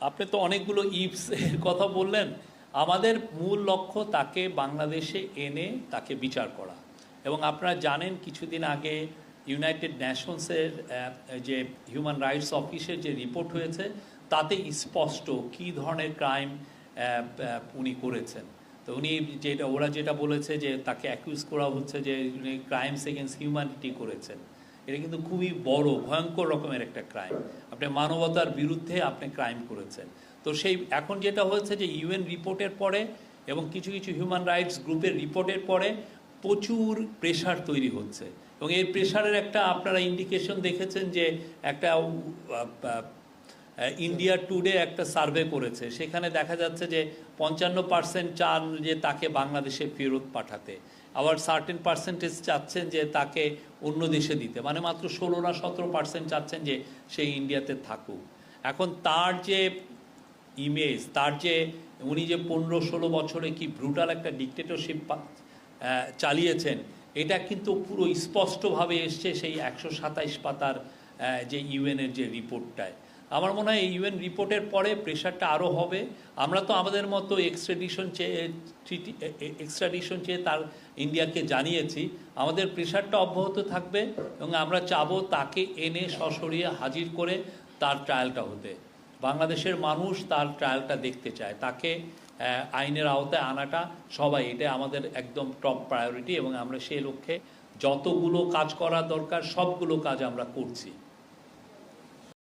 আপনি তো অনেকগুলো ইফস এর কথা বললেন। আমাদের মূল লক্ষ্য তাকে বাংলাদেশে এনে তাকে বিচার করা। এবং আপনারা জানেন কিছুদিন আগে ইউনাইটেড নেশনসের যে হিউম্যান রাইটস অফিসের যে রিপোর্ট হয়েছে তাতে স্পষ্ট কী ধরনের ক্রাইম উনি করেছেন। তো উনি যেটা বলেছে যে তাকে অ্যাকিউজ করা হচ্ছে যে উনি ক্রাইমস এগেনস্ট হিউম্যানিটি করেছেন। এটা কিন্তু খুবই বড় ভয়ঙ্কর রকমের একটা ক্রাইম। আপনি মানবতার বিরুদ্ধে আপনি ক্রাইম করেছেন। তো সেই এখন যেটা হয়েছে যে ইউএন রিপোর্টের পরে এবং কিছু কিছু হিউম্যান রাইটস গ্রুপের রিপোর্টের পরে প্রচুর প্রেশার তৈরি হচ্ছে। এবং এই প্রেশারের একটা আপনারা ইন্ডিকেশন দেখেছেন যে একটা ইন্ডিয়া টুডে একটা সার্ভে করেছে, সেখানে দেখা যাচ্ছে যে 55% চান যে তাকে বাংলাদেশে ফেরত পাঠাতে, আবার সার্টেন পার্সেন্টেজ চাচ্ছেন যে তাকে অন্য দেশে দিতে, মানে মাত্র 16 না 17% চাচ্ছেন যে সে ইন্ডিয়াতে থাকুক। এখন তার যে ইমেজ, তার যে উনি যে 15-16 বছরে কি ব্রুটাল একটা ডিকটেটরশিপ চালিয়েছেন, এটা কিন্তু পুরো স্পষ্টভাবে এসছে সেই 127 পাতার যে ইউএনের যে রিপোর্টটায়। আমার মনে হয় এই ইউএন রিপোর্টের পরে প্রেশারটা আরও হবে। আমরা তো আমাদের মতো এক্সট্রাডিশন চেয়ে তার ইন্ডিয়াকে জানিয়েছি, আমাদের প্রেশারটা অব্যাহত থাকবে এবং আমরা চাবো তাকে এনে সশরীরে হাজির করে তার ট্রায়ালটা হতে। বাংলাদেশের মানুষ তার ট্রায়ালটা দেখতে চায়, তাকে আইনের আওতায় আনাটা সবাই, এটা আমাদের একদম টপ প্রায়োরিটি এবং আমরা সেই লক্ষ্যে যতগুলো কাজ করা দরকার সবগুলো কাজ আমরা করছি।